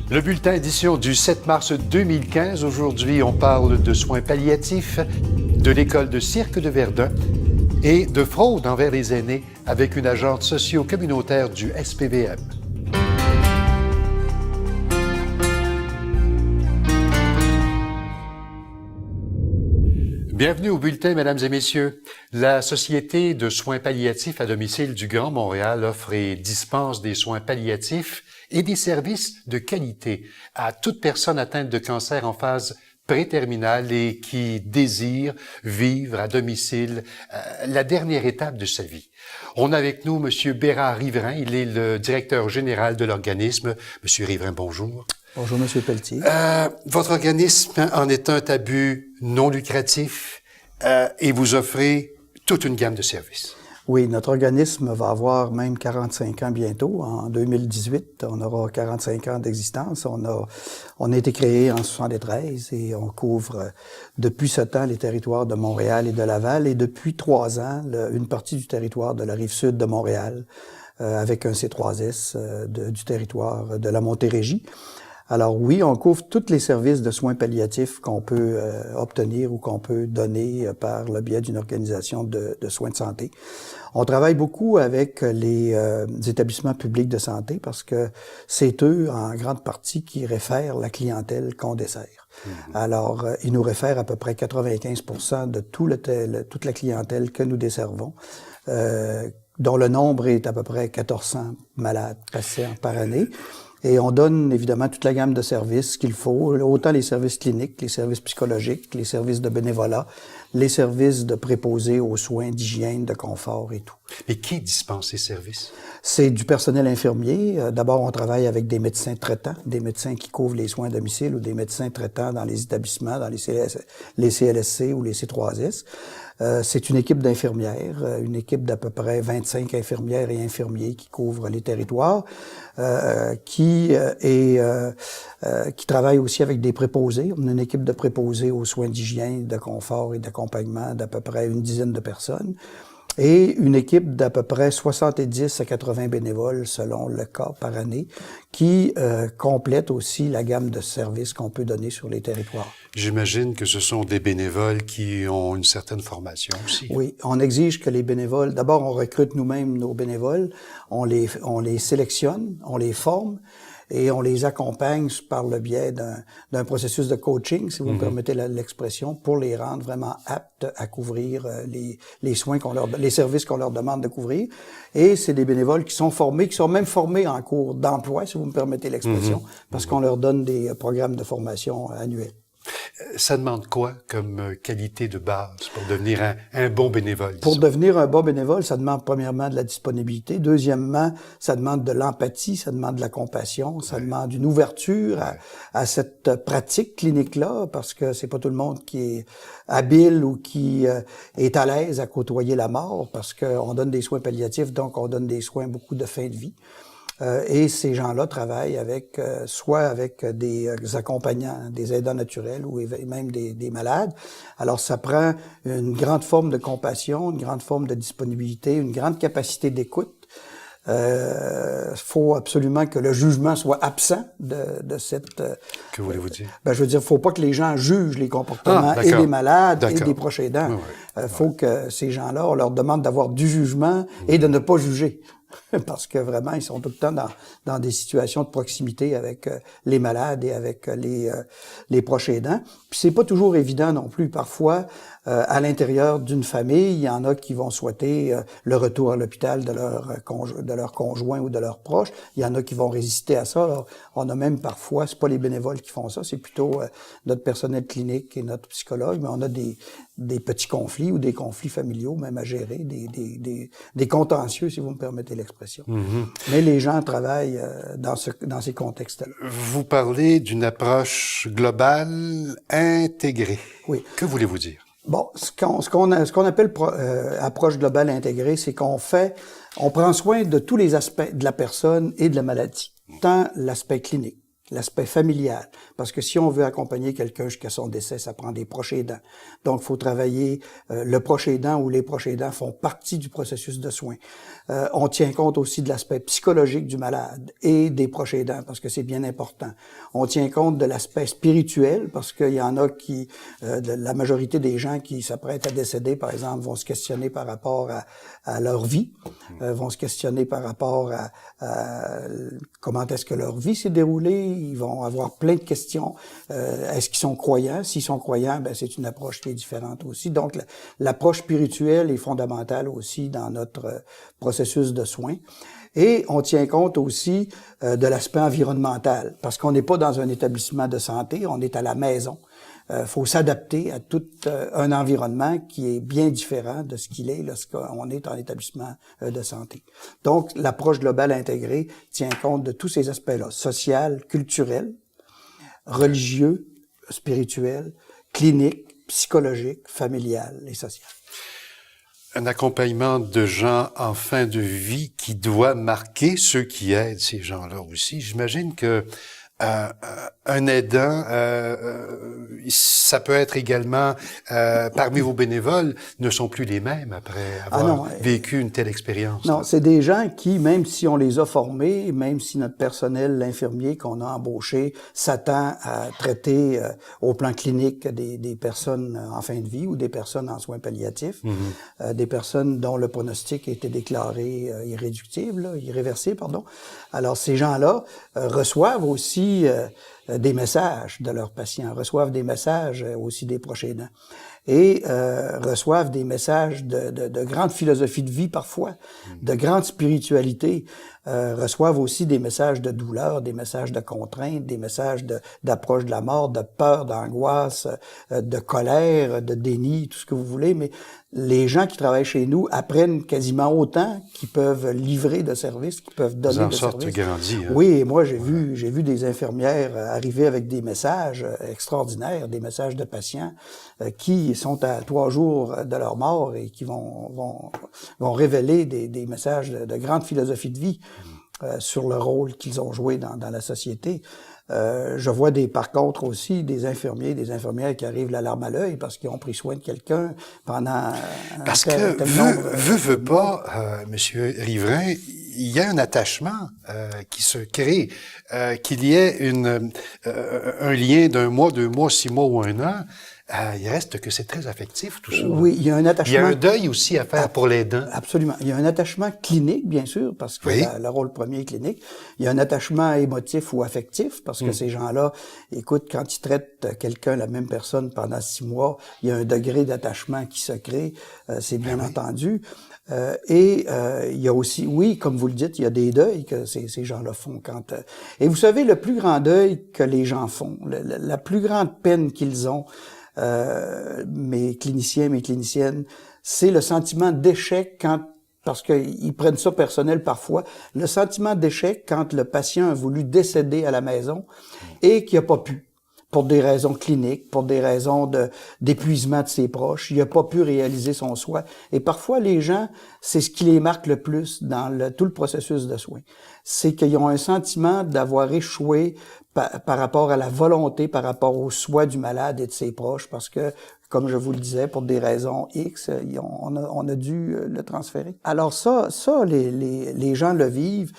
Le bulletin édition du 7 mars 2015. Aujourd'hui, on parle de soins palliatifs, de l'école de cirque de Verdun et de fraude envers les aînés avec une agente socio-communautaire du SPVM. Bienvenue au bulletin, mesdames et messieurs. La Société de soins palliatifs à domicile du Grand Montréal offre et dispense des soins palliatifs et des services de qualité à toute personne atteinte de cancer en phase préterminale et qui désire vivre à domicile la dernière étape de sa vie. On a avec nous M. Bérard Riverain, il est le directeur général de l'organisme. M. Riverain, bonjour. Bonjour, M. Pelletier. Votre organisme en est un à but non lucratif et vous offrez toute une gamme de services. Oui, notre organisme va avoir même 45 ans bientôt. En 2018, on aura 45 ans d'existence. On a été créé en 73 et on couvre depuis ce temps les territoires de Montréal et de Laval et depuis 3 ans, une partie du territoire de la Rive-Sud de Montréal avec un C3S du territoire de la Montérégie. Alors oui, on couvre tous les services de soins palliatifs qu'on peut obtenir ou qu'on peut donner par le biais d'une organisation de soins de santé. On travaille beaucoup avec les établissements publics de santé parce que c'est eux, en grande partie, qui réfèrent la clientèle qu'on dessert. Alors, ils nous réfèrent à peu près 95% de toute la clientèle que nous desservons, dont le nombre est à peu près 1400 malades patients par année. Et on donne évidemment toute la gamme de services qu'il faut, autant les services cliniques, les services psychologiques, les services de bénévolat, les services de préposés aux soins d'hygiène, de confort et tout. Mais qui dispense ces services? C'est du personnel infirmier. D'abord, on travaille avec des médecins traitants, des médecins qui couvrent les soins à domicile ou des médecins traitants dans les établissements, dans les CLSC ou les C3S. C'est une équipe d'infirmières, une équipe d'à peu près 25 infirmières et infirmiers qui couvrent les territoires, qui travaille aussi avec des préposés. On a une équipe de préposés aux soins d'hygiène, de confort et d'accompagnement d'à peu près une dizaine de personnes. Et une équipe d'à peu près 70 à 80 bénévoles selon le cas par année qui complète aussi la gamme de services qu'on peut donner sur les territoires. J'imagine que ce sont des bénévoles qui ont une certaine formation aussi. Oui, on exige que les bénévoles, d'abord on recrute nous-mêmes nos bénévoles, on les sélectionne, on les forme et on les accompagne par le biais d'un processus de coaching, si vous me permettez l'expression, pour les rendre vraiment aptes à couvrir les soins les services qu'on leur demande de couvrir. Et c'est des bénévoles qui sont formés, qui sont même formés en cours d'emploi, si vous me permettez l'expression, parce qu'on leur donne des programmes de formation annuels. Ça demande quoi comme qualité de base pour devenir un bon bénévole? Pour devenir un bon bénévole, ça demande premièrement de la disponibilité. Deuxièmement, ça demande de l'empathie, ça demande de la compassion, ça demande une ouverture à cette pratique clinique-là, parce que c'est pas tout le monde qui est habile ou qui est à l'aise à côtoyer la mort, parce qu'on donne des soins palliatifs, donc on donne des soins beaucoup de fin de vie. Et ces gens-là travaillent avec soit avec des accompagnants, des aidants naturels ou même des malades. Alors ça prend une grande forme de compassion, une grande forme de disponibilité, une grande capacité d'écoute. Faut absolument que le jugement soit absent de cette... Que voulez-vous dire? Je veux dire, faut pas que les gens jugent les comportements et des malades et des proches aidants. Faut que ces gens-là, on leur demande d'avoir du jugement et de ne pas juger. Parce que vraiment, ils sont tout le temps dans des situations de proximité avec les malades et avec les proches aidants. Puis c'est pas toujours évident non plus. Parfois, à l'intérieur d'une famille, il y en a qui vont souhaiter le retour à l'hôpital de leur conjoint ou de leurs proches. Il y en a qui vont résister à ça. Alors, on a même parfois, c'est pas les bénévoles qui font ça, c'est plutôt notre personnel clinique et notre psychologue, mais on a des petits conflits ou des conflits familiaux même à gérer, des contentieux, si vous me permettez l'expression. Mais les gens travaillent dans ces contextes-là. Vous parlez d'une approche globale intégrée. Oui. Que voulez-vous dire? Bon, ce qu'on appelle approche globale intégrée, c'est on prend soin de tous les aspects de la personne et de la maladie. Tant l'aspect clinique l'aspect familial. Parce que si on veut accompagner quelqu'un jusqu'à son décès, ça prend des proches aidants. Donc, il faut travailler le proche aidant ou les proches aidants font partie du processus de soins. On tient compte aussi de l'aspect psychologique du malade et des proches aidants, parce que c'est bien important. On tient compte de l'aspect spirituel, parce qu'il y en a qui, la majorité des gens qui s'apprêtent à décéder, par exemple, vont se questionner par rapport à leur vie, vont se questionner par rapport à comment est-ce que leur vie s'est déroulée. Ils vont avoir plein de questions. Est-ce qu'ils sont croyants? S'ils sont croyants, ben c'est une approche qui est différente aussi. Donc, l'approche spirituelle est fondamentale aussi dans notre processus de soins. Et on tient compte aussi de l'aspect environnemental, parce qu'on n'est pas dans un établissement de santé, on est à la maison. Faut s'adapter à tout un environnement qui est bien différent de ce qu'il est lorsqu'on est en établissement de santé. Donc, l'approche globale intégrée tient compte de tous ces aspects-là, social, culturel, religieux, spirituel, clinique, psychologique, familial et social. Un accompagnement de gens en fin de vie qui doit marquer ceux qui aident ces gens-là aussi. J'imagine que un aidant, ça peut être également, parmi vos bénévoles, ne sont plus les mêmes après avoir vécu une telle expérience. Non, c'est des gens qui, même si on les a formés, même si notre personnel, l'infirmier qu'on a embauché, s'attend à traiter au plan clinique des personnes en fin de vie ou des personnes en soins palliatifs, des personnes dont le pronostic a été déclaré irréversible, pardon. Alors, ces gens-là reçoivent aussi des messages de leurs patients, reçoivent des messages aussi des proches aidants et reçoivent des messages de grande philosophie de vie parfois, de grande spiritualité, reçoivent aussi des messages de douleur, des messages de contrainte, des messages d'approche de la mort, de peur, d'angoisse, de colère, de déni, tout ce que vous voulez, mais les gens qui travaillent chez nous apprennent quasiment autant qu'ils peuvent livrer de services, qu'ils peuvent donner de services. Vous en sortez grandi, hein? Oui, et moi j'ai vu des infirmières arriver avec des messages extraordinaires, des messages de patients qui sont à 3 jours de leur mort et qui vont révéler des messages de grande philosophie de vie sur le rôle qu'ils ont joué dans la société. Je vois par contre aussi des infirmiers, des infirmières qui arrivent la larme à l'œil parce qu'ils ont pris soin de quelqu'un pendant parce que veut pas, Monsieur Riverain, il y a un attachement qui se crée, qu'il y ait un lien d'1 mois, 2 mois, 6 mois ou 1 an. Il reste que c'est très affectif, tout ça. Oui, il y a un attachement. Il y a un deuil aussi à faire pour l'aidant. Absolument. Il y a un attachement clinique, bien sûr, parce que le rôle premier est clinique. Il y a un attachement émotif ou affectif, parce que ces gens-là, écoute, quand ils traitent quelqu'un, la même personne, pendant 6 mois, il y a un degré d'attachement qui se crée, c'est bien entendu. Il y a aussi, oui, comme vous le dites, il y a des deuils que ces gens-là font quand... Et vous savez, le plus grand deuil que les gens font, la plus grande peine qu'ils ont, mes cliniciens, mes cliniciennes, c'est le sentiment d'échec parce qu'ils prennent ça personnel parfois, le sentiment d'échec quand le patient a voulu décéder à la maison et qu'il n'a pas pu. Pour des raisons cliniques, pour des raisons d'épuisement de ses proches. Il n'a pas pu réaliser son souhait. Et parfois, les gens, c'est ce qui les marque le plus dans tout le processus de soins. C'est qu'ils ont un sentiment d'avoir échoué par rapport à la volonté, par rapport au souhait du malade et de ses proches, parce que, comme je vous le disais, pour des raisons X, on a dû le transférer. Alors ça, les gens le vivent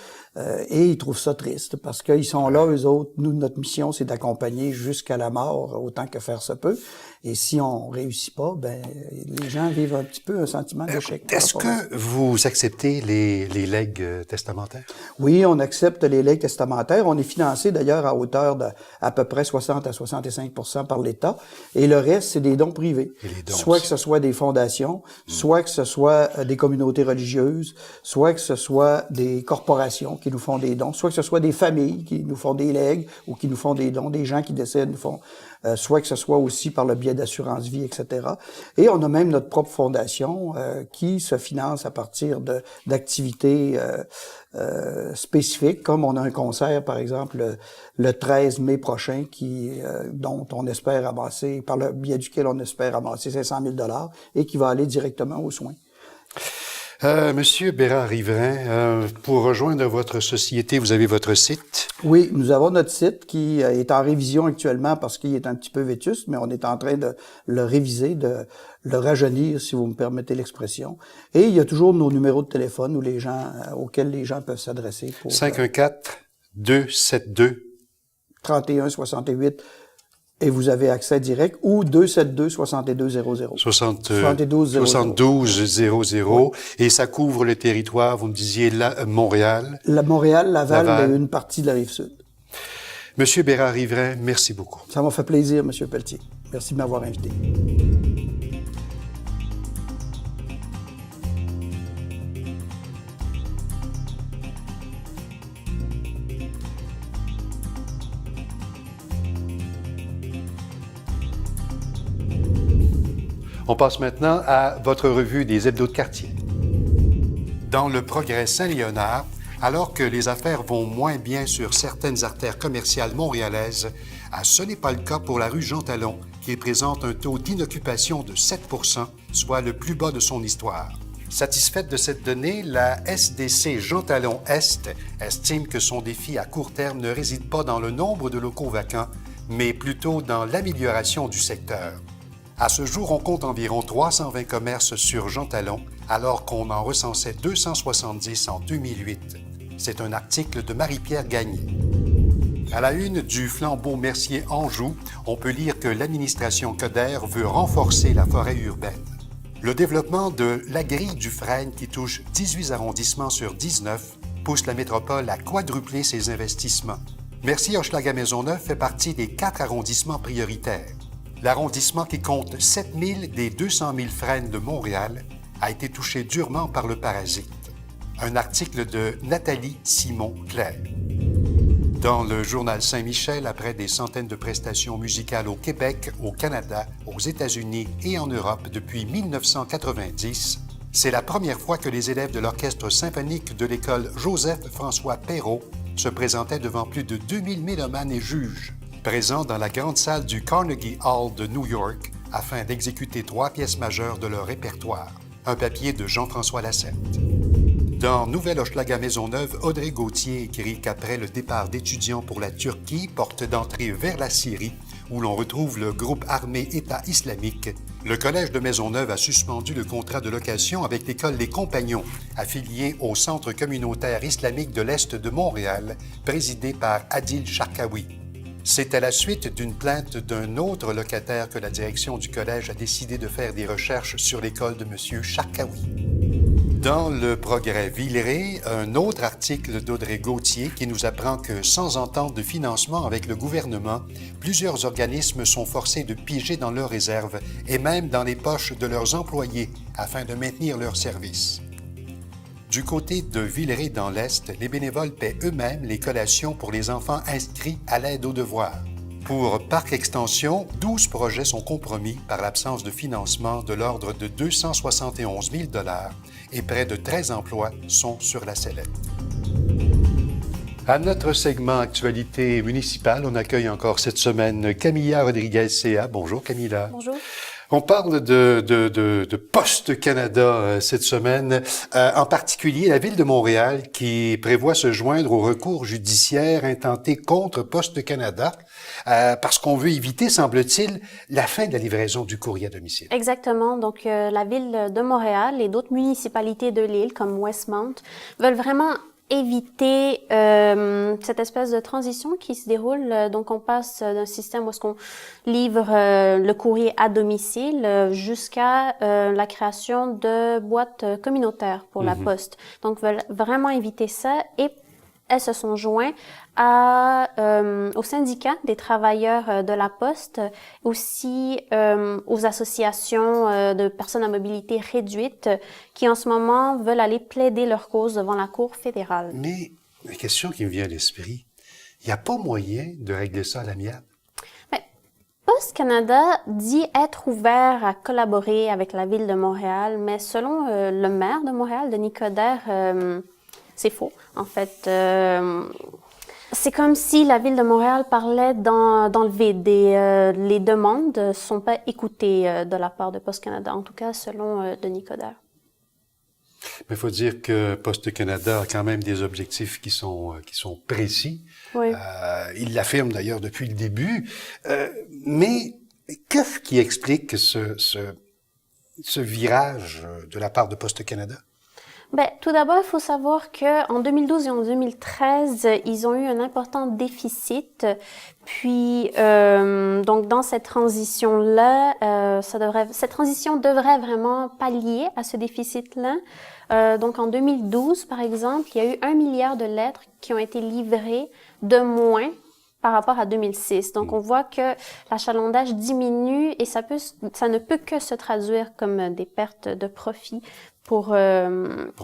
et ils trouvent ça triste parce qu'ils sont là, eux autres. Nous, notre mission, c'est d'accompagner jusqu'à la mort autant que faire se peut. Et si on réussit pas, ben les gens vivent un petit peu un sentiment d'échec. Est-ce que vous acceptez les legs testamentaires? Oui, on accepte les legs testamentaires. On est financé d'ailleurs à hauteur de à peu près 60 à 65% par l'État. Et le reste, c'est des dons privés. Soit que ce soit des fondations, soit que ce soit des communautés religieuses, soit que ce soit des corporations qui nous font des dons, soit que ce soit des familles qui nous font des legs ou qui nous font des dons, des gens qui décèdent nous font, soit que ce soit aussi par le biais d'assurance vie, etc. Et on a même notre propre fondation qui se finance à partir d'activités spécifiques, comme on a un concert, par exemple, le 13 mai prochain, dont on espère amasser, par le biais duquel on espère amasser 500 000 $ et qui va aller directement aux soins. Monsieur Bérard-Riverain, pour rejoindre votre société, vous avez votre site. Oui, nous avons notre site qui est en révision actuellement parce qu'il est un petit peu vétuste, mais on est en train de le réviser, de le rajeunir, si vous me permettez l'expression. Et il y a toujours nos numéros de téléphone où les gens, auxquels les gens peuvent s'adresser pour 514-272 3168 et vous avez accès direct, ou 272-6200. 7200. Et ça couvre le territoire, vous me disiez, Montréal. Montréal, Laval et une partie de la Rive-Sud. Monsieur Bérard-Riverain, merci beaucoup. Ça m'a fait plaisir, Monsieur Pelletier. Merci de m'avoir invité. On passe maintenant à votre revue des hebdos de quartier. Dans le Progrès Saint-Léonard, alors que les affaires vont moins bien sur certaines artères commerciales montréalaises, ce n'est pas le cas pour la rue Jean-Talon, qui présente un taux d'inoccupation de 7 %, soit le plus bas de son histoire. Satisfaite de cette donnée, la SDC Jean-Talon-Est estime que son défi à court terme ne réside pas dans le nombre de locaux vacants, mais plutôt dans l'amélioration du secteur. À ce jour, on compte environ 320 commerces sur Jean-Talon, alors qu'on en recensait 270 en 2008. C'est un article de Marie-Pierre Gagné. À la une du Flambeau Mercier Anjou, on peut lire que l'administration Coderre veut renforcer la forêt urbaine. Le développement de la grille du Frêne, qui touche 18 arrondissements sur 19, pousse la métropole à quadrupler ses investissements. Mercier-Hochelaga-Maisonneuve fait partie des 4 arrondissements prioritaires. L'arrondissement, qui compte 7 000 des 200 000 frênes de Montréal, a été touché durement par le parasite. Un article de Nathalie Simon-Claire. Dans le journal Saint-Michel, après des centaines de prestations musicales au Québec, au Canada, aux États-Unis et en Europe depuis 1990, c'est la première fois que les élèves de l'orchestre symphonique de l'école Joseph-François Perrault se présentaient devant plus de 2000 mélomanes et juges, présents dans la grande salle du Carnegie Hall de New York afin d'exécuter 3 pièces majeures de leur répertoire. Un papier de Jean-François Lassette. Dans Nouvelle-Hochelaga-Maisonneuve, Audrey Gauthier écrit qu'après le départ d'étudiants pour la Turquie, porte d'entrée vers la Syrie, où l'on retrouve le groupe armé État islamique, le Collège de Maisonneuve a suspendu le contrat de location avec l'école Les Compagnons, affiliée au Centre communautaire islamique de l'Est de Montréal, présidé par Adil Charkaoui. C'est à la suite d'une plainte d'un autre locataire que la direction du collège a décidé de faire des recherches sur l'école de M. Charkaoui. Dans le Progrès Villeray, un autre article d'Audrey Gauthier qui nous apprend que sans entente de financement avec le gouvernement, plusieurs organismes sont forcés de piger dans leurs réserves et même dans les poches de leurs employés afin de maintenir leurs services. Du côté de Villeray dans l'Est, les bénévoles paient eux-mêmes les collations pour les enfants inscrits à l'aide aux devoirs. Pour Parc Extension, 12 projets sont compromis par l'absence de financement de l'ordre de 271 000 $ et près de 13 emplois sont sur la sellette. À notre segment Actualité municipale, on accueille encore cette semaine Camilla Rodriguez-Cea. Bonjour Camilla. Bonjour. On parle de Poste Canada cette semaine, en particulier la Ville de Montréal qui prévoit se joindre au recours judiciaire intenté contre Poste Canada parce qu'on veut éviter, semble-t-il, la fin de la livraison du courrier à domicile. Exactement. Donc, la Ville de Montréal et d'autres municipalités de l'île, comme Westmount, veulent vraiment éviter cette espèce de transition qui se déroule. Donc, on passe d'un système où est-ce qu'on livre le courrier à domicile jusqu'à la création de boîtes communautaires pour la poste. Donc, veulent vraiment éviter ça et elles se sont joints au syndicat des travailleurs de la Poste, aussi aux associations de personnes à mobilité réduite qui en ce moment veulent aller plaider leur cause devant la Cour fédérale. Mais la question qui me vient à l'esprit, il n'y a pas moyen de régler ça à l'amiable? Poste Canada dit être ouvert à collaborer avec la Ville de Montréal, mais selon le maire de Montréal, Denis Coderre, c'est faux. En fait, c'est comme si la Ville de Montréal parlait dans le vide et les demandes ne sont pas écoutées de la part de Poste Canada, en tout cas selon Denis Coderre. Mais il faut dire que Poste Canada a quand même des objectifs qui sont précis. Oui. Il l'affirme d'ailleurs depuis le début. Mais qu'est-ce qui explique ce virage de la part de Poste Canada? Ben, tout d'abord, il faut savoir que en 2012 et en 2013, ils ont eu un important déficit. Puis, donc, dans cette transition-là, cette transition devrait vraiment pallier à ce déficit-là. Donc, en 2012, par exemple, il y a eu 1 milliard de lettres qui ont été livrées de moins par rapport à 2006. Donc, on voit que l'achalandage diminue et ça ne peut que se traduire comme des pertes de profit pour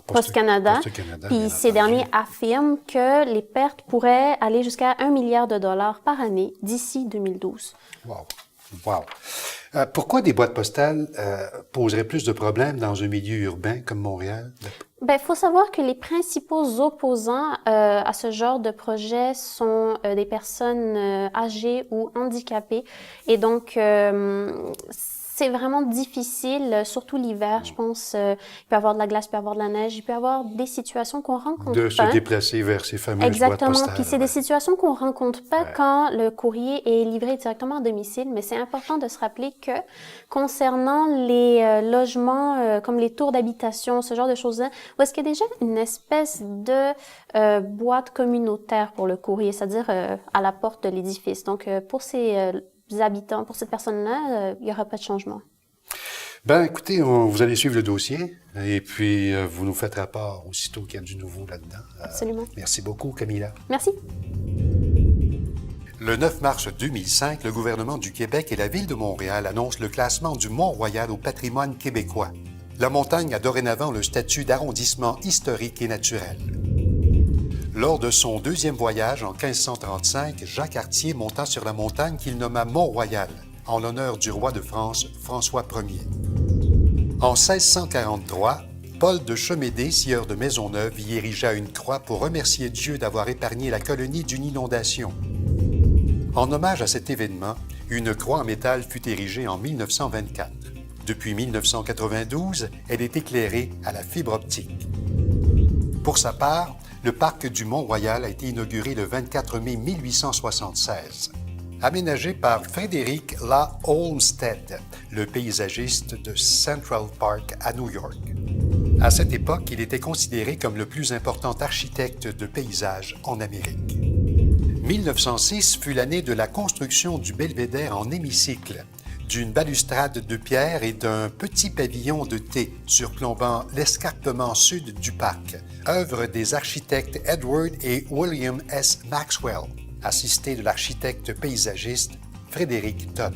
Poste Canada. Puis ces derniers affirment que les pertes pourraient aller jusqu'à 1 milliard de dollars par année d'ici 2012. Wow. Wow. Pourquoi des boîtes postales poseraient plus de problèmes dans un milieu urbain comme Montréal? Ben, faut savoir que les principaux opposants à ce genre de projet sont des personnes âgées ou handicapées. Et donc, c'est vraiment difficile, surtout l'hiver, je pense. Il peut y avoir de la glace, il peut y avoir de la neige, il peut y avoir des situations qu'on rencontre pas. De se déplacer vers ces fameuses Exactement. boîtes postales. Puis c'est des situations qu'on rencontre pas quand le courrier est livré directement à domicile, mais c'est important de se rappeler que concernant les logements comme les tours d'habitation, ce genre de choses-là, où est-ce qu'il y a déjà une espèce de boîte communautaire pour le courrier, c'est-à-dire à la porte de l'édifice. Donc pour ces habitants, pour cette personne-là, il n'y aura pas de changement. Ben, écoutez, vous allez suivre le dossier et puis vous nous faites rapport aussitôt qu'il y a du nouveau là-dedans. Absolument. Merci beaucoup, Camilla. Merci. Le 9 mars 2005, le gouvernement du Québec et la Ville de Montréal annoncent le classement du Mont-Royal au patrimoine québécois. La montagne a dorénavant le statut d'arrondissement historique et naturel. Lors de son deuxième voyage en 1535, Jacques Cartier monta sur la montagne qu'il nomma Mont-Royal, en l'honneur du roi de France, François Ier. En 1643, Paul de Chemédé, sieur de Maisonneuve, y érigea une croix pour remercier Dieu d'avoir épargné la colonie d'une inondation. En hommage à cet événement, une croix en métal fut érigée en 1924. Depuis 1992, elle est éclairée à la fibre optique. Pour sa part, le parc du Mont-Royal a été inauguré le 24 mai 1876. Aménagé par Frédéric La Olmsted, le paysagiste de Central Park à New York. À cette époque, il était considéré comme le plus important architecte de paysage en Amérique. 1906 fut l'année de la construction du belvédère en hémicycle, d'une balustrade de pierre et d'un petit pavillon de thé surplombant l'escarpement sud du parc, œuvre des architectes Edward et William S. Maxwell, assisté de l'architecte paysagiste Frédéric Todd.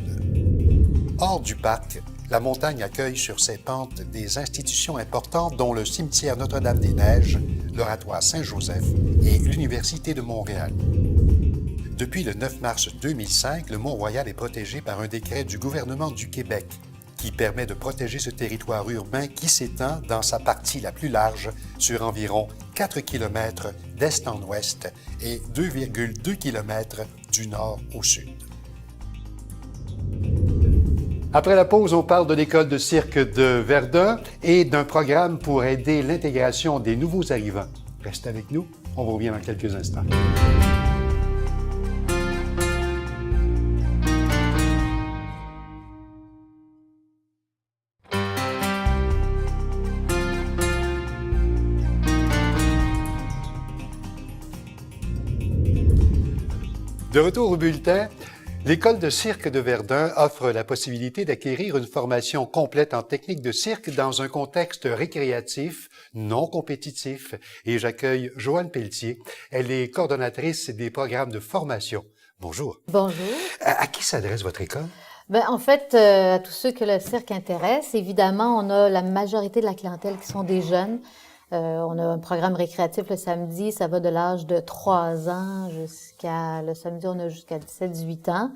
Hors du parc, la montagne accueille sur ses pentes des institutions importantes dont le cimetière Notre-Dame-des-Neiges, l'Oratoire Saint-Joseph et l'Université de Montréal. Depuis le 9 mars 2005, le Mont-Royal est protégé par un décret du gouvernement du Québec qui permet de protéger ce territoire urbain qui s'étend dans sa partie la plus large sur environ 4 km d'est en ouest et 2,2 km du nord au sud. Après la pause, on parle de l'école de cirque de Verdun et d'un programme pour aider l'intégration des nouveaux arrivants. Restez avec nous, on vous revient dans quelques instants. De retour au bulletin, l'école de cirque de Verdun offre la possibilité d'acquérir une formation complète en technique de cirque dans un contexte récréatif, non compétitif. Et j'accueille Joanne Pelletier. Elle est coordonnatrice des programmes de formation. Bonjour. Bonjour. À qui s'adresse votre école? Ben, en fait, à tous ceux que le cirque intéresse, évidemment, on a la majorité de la clientèle qui sont des jeunes. On a un programme récréatif le samedi, ça va de l'âge de 3 ans jusqu'à, le samedi, on a jusqu'à 17-18 ans.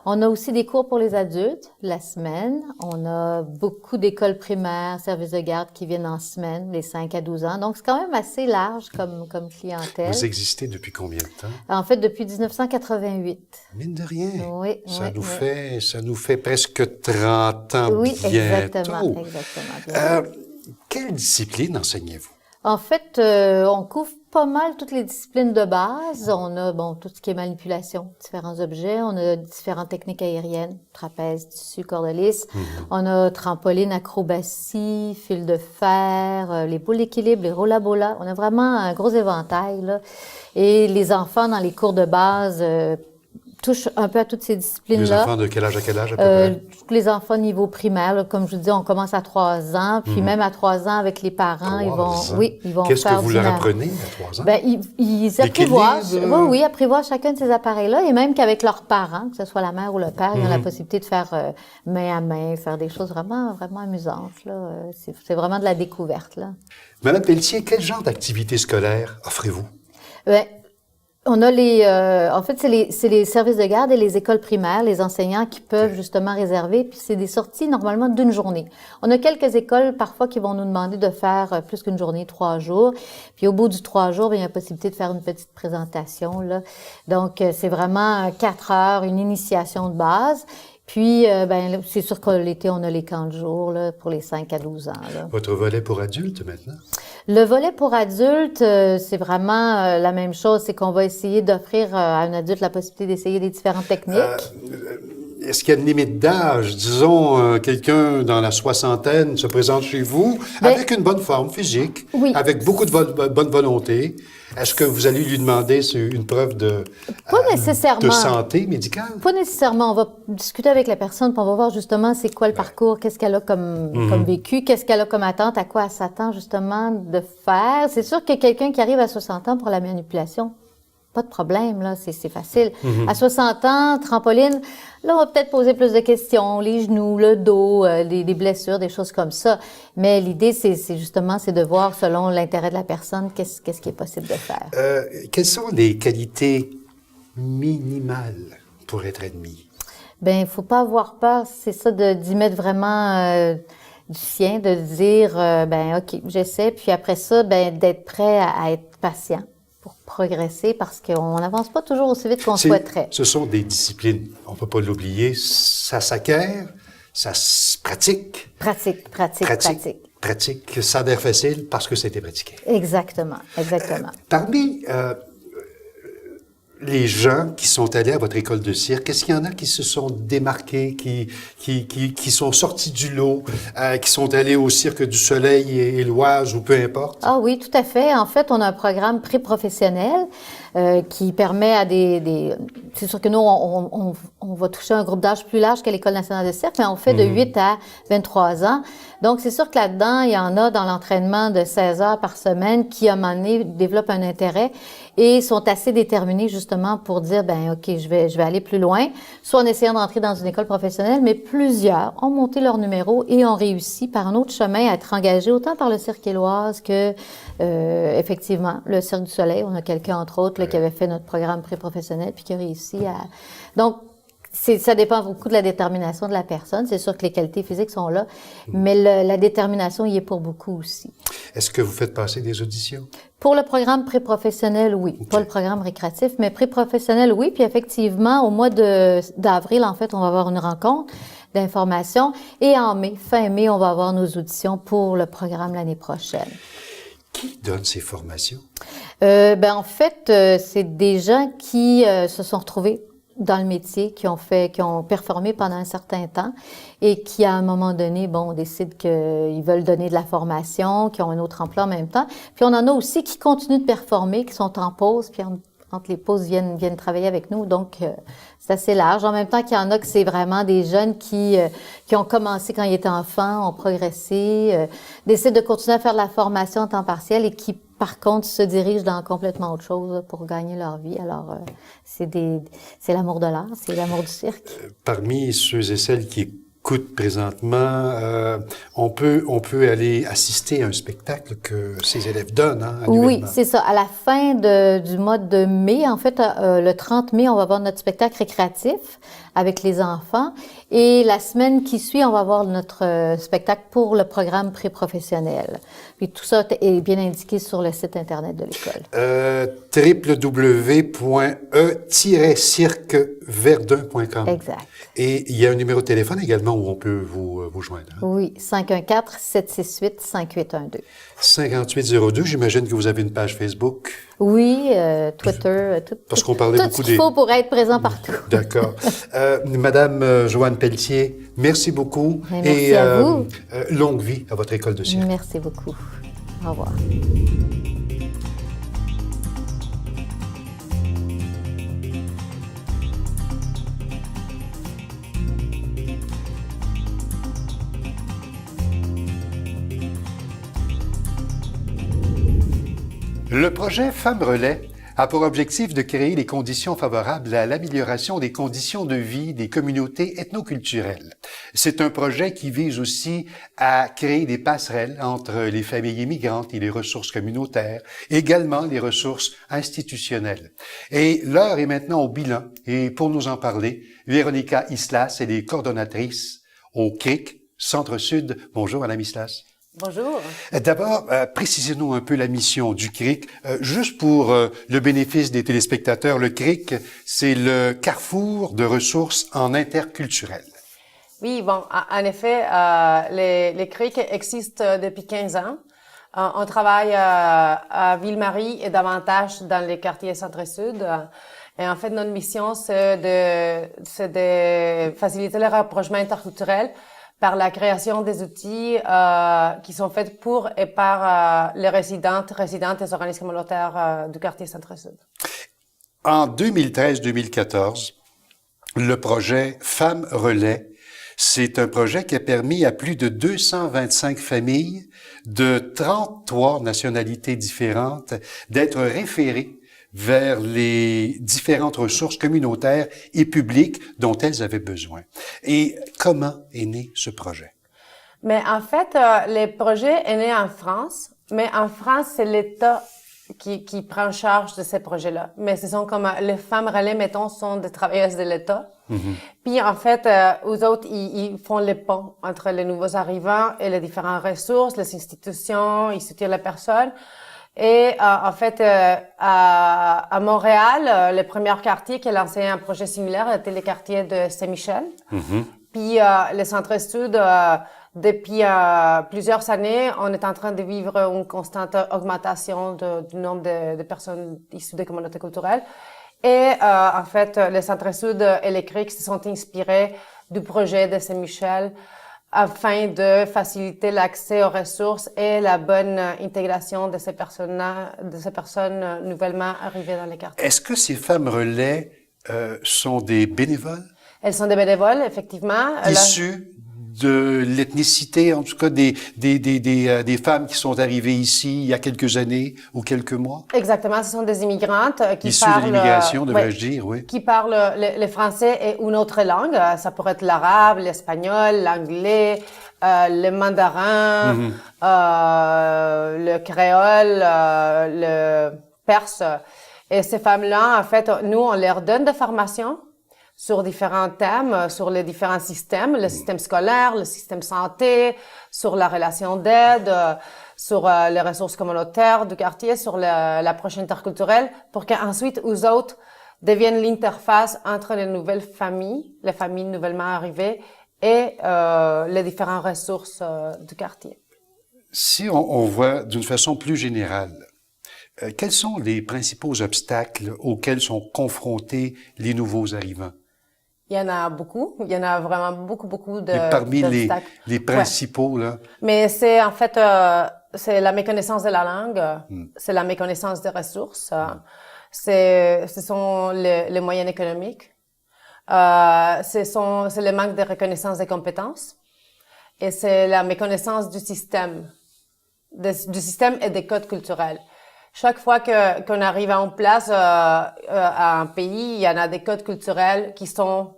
On a aussi des cours pour les adultes la semaine. On a beaucoup d'écoles primaires, services de garde qui viennent en semaine, les 5 à 12 ans. Donc, c'est quand même assez large comme clientèle. Vous existez depuis combien de temps? En fait, depuis 1988. Mine de rien. Oui, ça nous fait presque 30 ans oui, bientôt. exactement. Quelle discipline enseignez-vous? En fait, on couvre pas mal toutes les disciplines de base. On a, bon, tout ce qui est manipulation, différents objets. On a différentes techniques aériennes, trapèze, tissu, corde lisse. On a trampoline, acrobatie, fil de fer, les boules d'équilibre, les rollabola. On a vraiment un gros éventail, là. Et les enfants, dans les cours de base, touchent un peu à toutes ces disciplines-là. Les enfants de quel âge à quel âge, à peu près? Tous les enfants niveau primaire, là, comme je vous dis, on commence à 3 ans, puis même à 3 ans, avec les parents, ils vont Qu'est-ce faire que vous leur apprenez à 3 ans? Ben, ils apprivoisent, oui, apprivoisent chacun de ces appareils-là, et même qu'avec leurs parents, que ce soit la mère ou le père, ils ont la possibilité de faire main à main, faire des choses vraiment, vraiment amusantes, là. C'est vraiment de la découverte, là. Madame Pelletier, quel genre d'activité scolaire offrez-vous? Ben, on a en fait, c'est les services de garde et les écoles primaires, les enseignants qui peuvent justement réserver, puis c'est des sorties normalement d'une journée. On a quelques écoles parfois qui vont nous demander de faire plus qu'une journée, 3 jours. Puis au bout du 3 jours, bien, il y a la possibilité de faire une petite présentation, là. Donc, c'est vraiment 4 heures, une initiation de base. Puis, ben, c'est sûr que l'été, on a les camps de jour, là, pour les 5 à 12 ans, là. Votre volet pour adultes, maintenant? Le volet pour adultes, c'est vraiment la même chose. C'est qu'on va essayer d'offrir à un adulte la possibilité d'essayer des différentes techniques. Est-ce qu'il y a une limite d'âge? Disons, quelqu'un dans la soixantaine se présente chez vous avec une bonne forme physique, avec beaucoup de bonne volonté. Est-ce que vous allez lui demander une preuve de santé médicale? Pas nécessairement. On va discuter avec la personne, puis on va voir justement c'est quoi le parcours, qu'est-ce qu'elle a comme vécu, qu'est-ce qu'elle a comme attente, à quoi elle s'attend justement de faire. C'est sûr que quelqu'un qui arrive à 60 ans pour la manipulation, pas de problème, là, c'est facile. À 60 ans, trampoline, là, on va peut-être poser plus de questions, les genoux, le dos, des blessures, des choses comme ça. Mais l'idée, c'est justement, c'est de voir, selon l'intérêt de la personne, qu'est-ce qui est possible de faire. Quelles sont les qualités minimales pour être admis? Ben, il faut pas avoir peur, c'est ça, d'y mettre vraiment du sien, de dire, ben, OK, j'essaie, puis après ça, ben, d'être prêt à être patient pour progresser, parce qu'on n'avance pas toujours aussi vite qu'on souhaiterait. Ce sont des disciplines, on ne peut pas l'oublier, ça s'acquiert, ça se pratique. Pratique, ça a l'air facile parce que c'était pratiqué. Exactement. Parmi les gens qui sont allés à votre école de cirque, est-ce qu'il y en a qui se sont démarqués, qui sont sortis du lot, qui sont allés au Cirque du Soleil et l'Oise ou peu importe? Ah oui, tout à fait. En fait, on a un programme pré-professionnel qui permet à c'est sûr que nous, on va toucher un groupe d'âge plus large qu'à l'École nationale de cirque, mais on fait de 8 à 23 ans. Donc, c'est sûr que là-dedans, il y en a dans l'entraînement de 16 heures par semaine qui, à un moment donné, développent un intérêt et sont assez déterminés justement pour dire, ben OK, je vais aller plus loin, soit en essayant d'entrer dans une école professionnelle, mais plusieurs ont monté leur numéro et ont réussi par un autre chemin à être engagés autant par le Cirque Éloise que, effectivement, le Cirque du Soleil. On a quelqu'un, entre autres, là, qui avait fait notre programme pré-professionnel puis qui a réussi à... Donc, ça dépend beaucoup de la détermination de la personne. C'est sûr que les qualités physiques sont là, mais la détermination y est pour beaucoup aussi. Est-ce que vous faites passer des auditions? Pour le programme pré-professionnel, oui. Okay. Pas le programme récréatif, mais pré-professionnel, oui. Puis effectivement, au mois d'avril, en fait, on va avoir une rencontre d'information. Et en mai, fin mai, on va avoir nos auditions pour le programme l'année prochaine. Qui donne ces formations? En fait, c'est des gens qui se sont retrouvés dans le métier, qui ont performé pendant un certain temps et qui, à un moment donné, décident qu'ils veulent donner de la formation, qui ont un autre emploi en même temps. Puis on en a aussi qui continuent de performer, qui sont en pause, puis entre les pauses viennent travailler avec nous. Donc, c'est assez large. En même temps qu'il y en a que c'est vraiment des jeunes qui ont commencé quand ils étaient enfants, ont progressé, décident de continuer à faire de la formation en temps partiel et qui, par contre, se dirigent dans complètement autre chose pour gagner leur vie. Alors, c'est l'amour de l'art, c'est l'amour du cirque. Parmi ceux et celles qui écoutent présentement, on peut aller assister à un spectacle que ces élèves donnent, hein, annuellement. Oui, c'est ça. À la fin du mois de mai, en fait, le 30 mai, on va avoir notre spectacle récréatif avec les enfants. Et la semaine qui suit, on va avoir notre spectacle pour le programme pré-professionnel. Puis tout ça est bien indiqué sur le site Internet de l'école. www.e-cirqueverdun.com. Exact. Et il y a un numéro de téléphone également où on peut vous joindre. Hein? Oui, 514-768-5812. 5802, j'imagine que vous avez une page Facebook. Oui, Twitter, tout, Parce qu'on parlait tout beaucoup ce qu'il faut pour être présent partout. D'accord. Madame Joanne Pelletier, merci beaucoup. Merci à vous. Longue vie à votre école de cirque. Merci beaucoup. Au revoir. Le projet Femmes Relais a pour objectif de créer les conditions favorables à l'amélioration des conditions de vie des communautés ethnoculturelles. C'est un projet qui vise aussi à créer des passerelles entre les familles immigrantes et les ressources communautaires, également les ressources institutionnelles. Et l'heure est maintenant au bilan. Et pour nous en parler, Véronica Islas, elle est coordonnatrice au CRIC, Centre-Sud. Bonjour, Madame Islas. Bonjour. D'abord, précisez-nous un peu la mission du CRIC. Juste pour le bénéfice des téléspectateurs, le CRIC, c'est le carrefour de ressources en interculturel. Oui, bon, en effet, les CRIC existent depuis 15 ans. On travaille à Ville-Marie et davantage dans les quartiers centre-sud. Et en fait, notre mission, c'est de faciliter le rapprochement interculturel par la création des outils qui sont faits pour et par les résidentes des organismes communautaires du quartier Centre-Sud. En 2013-2014, le projet Femmes Relais, c'est un projet qui a permis à plus de 225 familles de 33 nationalités différentes d'être référées vers les différentes ressources communautaires et publiques dont elles avaient besoin. Et comment est né ce projet? Mais en fait, le projet est né en France, mais en France, c'est l'État qui prend charge de ces projets-là. Mais ce sont comme les femmes relais, mettons, sont des travailleuses de l'État. Mm-hmm. Puis en fait, eux autres, ils font les ponts entre les nouveaux arrivants et les différentes ressources, les institutions, ils soutiennent les personnes. Et en fait, à Montréal, le premier quartier qui a lancé un projet similaire était le quartier de Saint-Michel. Mm-hmm. Puis le Centre-Sud, depuis plusieurs années, on est en train de vivre une constante augmentation du nombre de personnes issues des communautés culturelles. Et en fait, le Centre-Sud et les CRIC se sont inspirés du projet de Saint-Michel afin de faciliter l'accès aux ressources et la bonne intégration de ces personnes nouvellement arrivées dans les quartiers. Est-ce que ces femmes relais sont des bénévoles? Elles sont des bénévoles, effectivement. Issues de l'ethnicité, en tout cas des femmes qui sont arrivées ici il y a quelques années ou quelques mois? Exactement, ce sont des immigrantes qui issues parlent... de l'immigration, devrais-je dire, oui. Qui parlent le français et une autre langue. Ça pourrait être l'arabe, l'espagnol, l'anglais, le mandarin, le créole, le perse. Et ces femmes-là, en fait, nous, on leur donne des formations sur différents thèmes, sur les différents systèmes, le système scolaire, le système santé, sur la relation d'aide, sur les ressources communautaires du quartier, sur l'approche interculturelle, pour qu'ensuite, eux autres deviennent l'interface entre les nouvelles familles, les familles nouvellement arrivées, et les différentes ressources du quartier. Si on voit d'une façon plus générale, quels sont les principaux obstacles auxquels sont confrontés les nouveaux arrivants? Il y en a beaucoup. Il y en a vraiment beaucoup Et parmi d'obstacles. les principaux, là? Mais c'est en fait, c'est la méconnaissance de la langue, c'est la méconnaissance des ressources, ce sont les moyens économiques, c'est le manque de reconnaissance des compétences et c'est la méconnaissance du système et des codes culturels. Chaque fois qu'on arrive à une place, à un pays, il y en a des codes culturels qui sont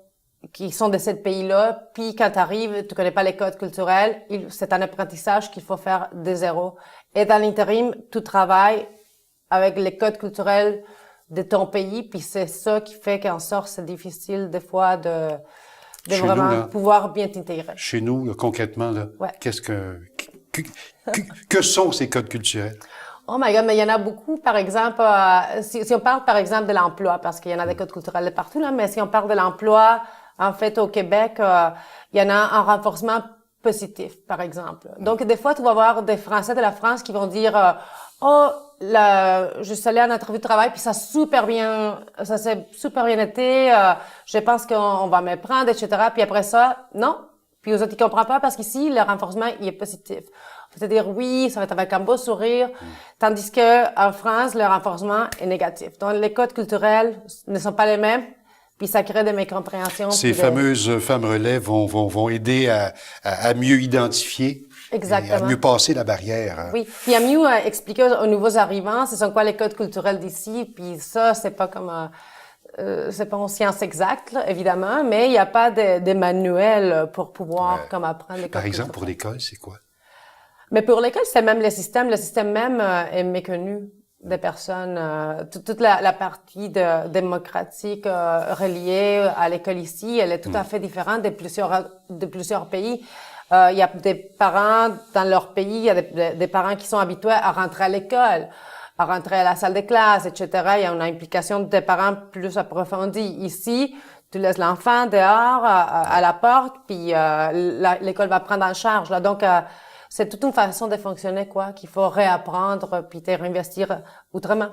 de ce pays-là. Puis quand tu arrives, tu connais pas les codes culturels, c'est un apprentissage qu'il faut faire de zéro. Et dans l'intérim, tu travailles avec les codes culturels de ton pays, puis c'est ça qui fait qu'en sort, c'est difficile des fois de Chez nous, vraiment là, pouvoir bien t'intégrer. Chez nous, là, concrètement, là, Ouais. que sont ces codes culturels? Oh my God, mais il y en a beaucoup, par exemple, si on parle par exemple de l'emploi, parce qu'il y en a des codes culturels de partout, là, mais si on parle de l'emploi, en fait, au Québec, il y en a un renforcement positif, par exemple. Donc, des fois, tu vas voir des Français de la France qui vont dire, oh, je suis allée en entrevue de travail, puis ça s'est super bien été, je pense qu'on va me prendre, etc. Puis après ça, non. Puis aux autres, ils comprennent pas parce qu'ici, le renforcement, il est positif. C'est-à-dire, oui, ça va être avec un beau sourire, tandis que en France, le renforcement est négatif. Donc, les codes culturels ne sont pas les mêmes, puis ça crée des mécompréhensions. Ces fameuses femmes relais vont aider à mieux identifier Exactement. et à mieux passer la barrière. Hein. Oui, puis à mieux expliquer aux nouveaux arrivants ce sont quoi les codes culturels d'ici, puis ça, c'est pas comme... c'est pas en science exacte, là, évidemment, mais il n'y a pas de manuel pour pouvoir comme apprendre les codes Par exemple, culturels. pour l'école, c'est quoi? Mais pour l'école, c'est même le système. Le système même est méconnu des personnes. Toute la partie démocratique reliée à l'école ici, elle est tout à fait différente de plusieurs pays. Il y a des parents dans leur pays, il y a des parents qui sont habitués à rentrer à l'école, à rentrer à la salle de classe, etc. Il y a une implication des parents plus approfondie. Ici, tu laisses l'enfant dehors, à la porte, puis l'école va prendre en charge. Là. Donc, c'est toute une façon de fonctionner, quoi, qu'il faut réapprendre, puis te réinvestir autrement.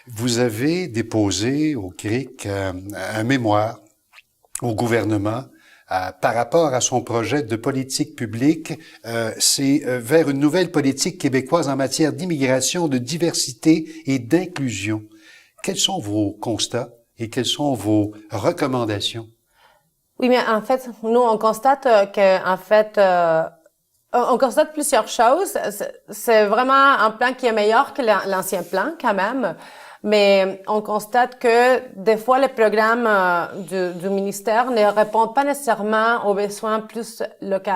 Vous avez déposé au CRIC un mémoire au gouvernement par rapport à son projet de politique publique. C'est vers une nouvelle politique québécoise en matière d'immigration, de diversité et d'inclusion. Quels sont vos constats et quelles sont vos recommandations? Oui, mais en fait, nous, on constate on constate plusieurs choses. C'est vraiment un plan qui est meilleur que l'ancien plan, quand même. Mais on constate que des fois, les programmes du ministère ne répondent pas nécessairement aux besoins plus locaux.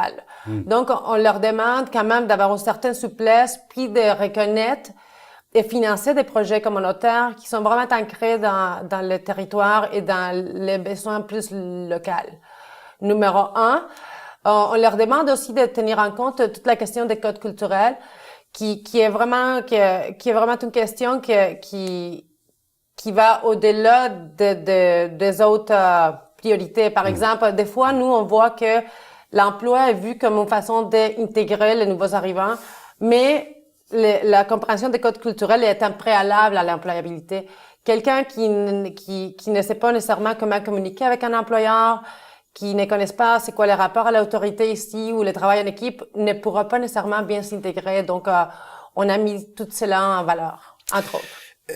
Donc, on leur demande quand même d'avoir une certaine souplesse, puis de reconnaître et financer des projets communautaires qui sont vraiment ancrés dans le territoire et dans les besoins plus locaux. Numéro 1, on leur demande aussi de tenir en compte toute la question des codes culturels, qui est vraiment une question qui va au-delà des autres priorités. Par exemple, des fois, nous, on voit que l'emploi est vu comme une façon d'intégrer les nouveaux arrivants, mais la compréhension des codes culturels est un préalable à l'employabilité. Quelqu'un qui ne sait pas nécessairement comment communiquer avec un employeur, qui ne connaissent pas c'est quoi les rapports à l'autorité ici ou le travail en équipe, ne pourra pas nécessairement bien s'intégrer. Donc, on a mis tout cela en valeur, entre autres.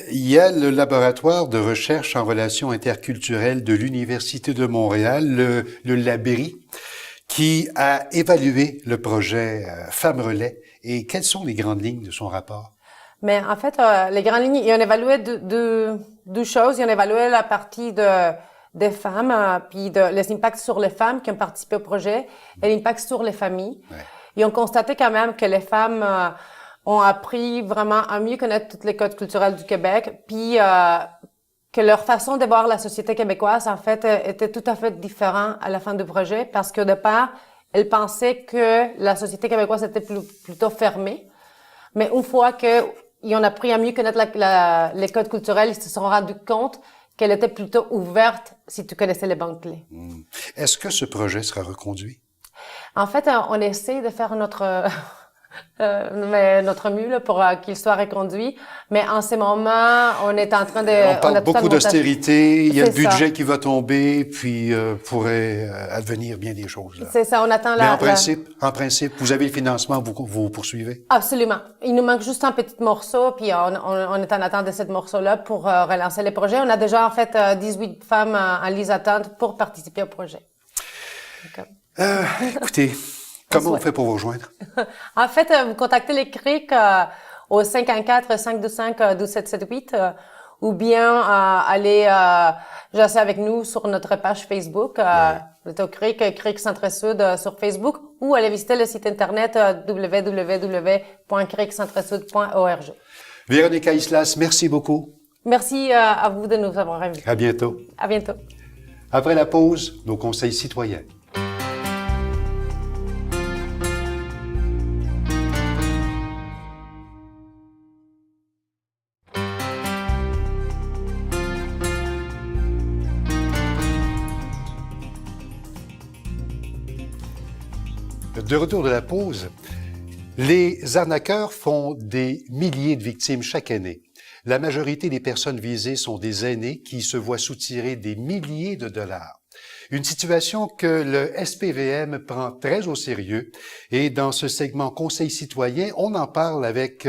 Il y a le laboratoire de recherche en relations interculturelles de l'Université de Montréal, le LABRI, qui a évalué le projet Femmes Relais. Et quelles sont les grandes lignes de son rapport? Mais en fait, les grandes lignes, ils ont évalué deux choses. Ils ont évalué la partie des femmes, puis les impacts sur les femmes qui ont participé au projet et l'impact sur les familles. Ouais. Ils ont constaté quand même que les femmes ont appris vraiment à mieux connaître tous les codes culturels du Québec, puis que leur façon de voir la société québécoise, en fait, était tout à fait différente à la fin du projet, parce qu'au départ, elles pensaient que la société québécoise était plutôt fermée. Mais une fois qu'ils ont appris à mieux connaître les codes culturels, ils se sont rendus compte qu'elle était plutôt ouverte si tu connaissais les bonnes clés. Est-ce que ce projet sera reconduit? En fait, on essaie de faire notre mieux là, pour qu'il soit reconduit. Mais en ce moment, on est en train de... On parle beaucoup d'austérité, il y a le budget ça qui va tomber, puis pourrait advenir bien des choses. Là. C'est ça, on attend Mais en principe, vous avez le financement, vous poursuivez? Absolument. Il nous manque juste un petit morceau, puis on est en attente de ce morceau-là pour relancer les projets. On a déjà, en fait, 18 femmes en liste d'attente pour participer au projet. Écoutez... Comment on fait pour vous rejoindre? En fait, vous contactez les CRIC au 514-525-2778 ou bien aller jasser avec nous sur notre page Facebook, le CRIC Centre-Sud sur Facebook, ou aller visiter le site internet www.criccentre-sud.org. Véronica Islas, merci beaucoup Merci à vous de nous avoir invités. À bientôt. À bientôt. Après la pause, nos conseils citoyens. De retour de la pause, les arnaqueurs font des milliers de victimes chaque année. La majorité des personnes visées sont des aînés qui se voient soutirer des milliers de dollars. Une situation que le SPVM prend très au sérieux. Et dans ce segment Conseil citoyen, on en parle avec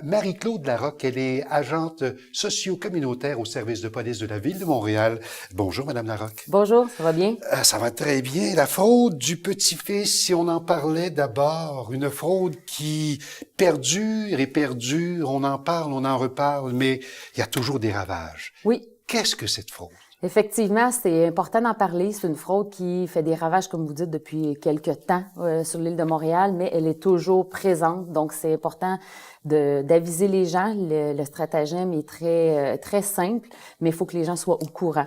Marie-Claude Larocque. Elle est agente socio-communautaire au service de police de la Ville de Montréal. Bonjour, Madame Larocque. Bonjour, ça va bien? Ça va très bien. La fraude du petit-fils, si on en parlait d'abord, une fraude qui perdure et perdure, on en parle, on en reparle, mais il y a toujours des ravages. Oui. Qu'est-ce que cette fraude? Effectivement, c'est important d'en parler. C'est une fraude qui fait des ravages, comme vous dites, depuis quelque temps sur l'île de Montréal, mais elle est toujours présente. Donc, c'est important d'aviser les gens. Le stratagème est très simple, mais il faut que les gens soient au courant.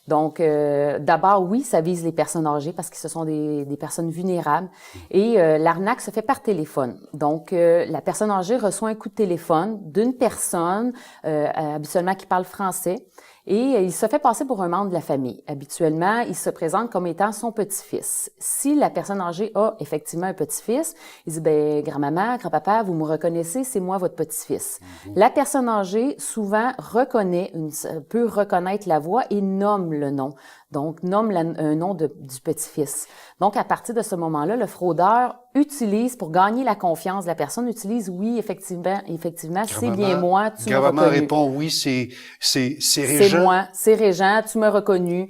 Donc, d'abord, oui, ça vise les personnes âgées parce que ce sont des personnes vulnérables. Et l'arnaque se fait par téléphone. Donc, la personne âgée reçoit un coup de téléphone d'une personne, habituellement qui parle français, et il se fait passer pour un membre de la famille. Habituellement, il se présente comme étant son petit-fils. Si la personne âgée a effectivement un petit-fils, il dit, ben, grand-maman, grand-papa, vous me reconnaissez, c'est moi votre petit-fils. La personne âgée, souvent, peut reconnaître la voix et nomme le nom. Donc, nomme un nom du petit-fils. Donc, à partir de ce moment-là, le fraudeur utilise, pour gagner la confiance de la personne, oui, effectivement, c'est bien moi, tu m'as reconnu. Grand-maman répond, oui, c'est Régent. C'est moi, c'est Régent, tu m'as reconnu.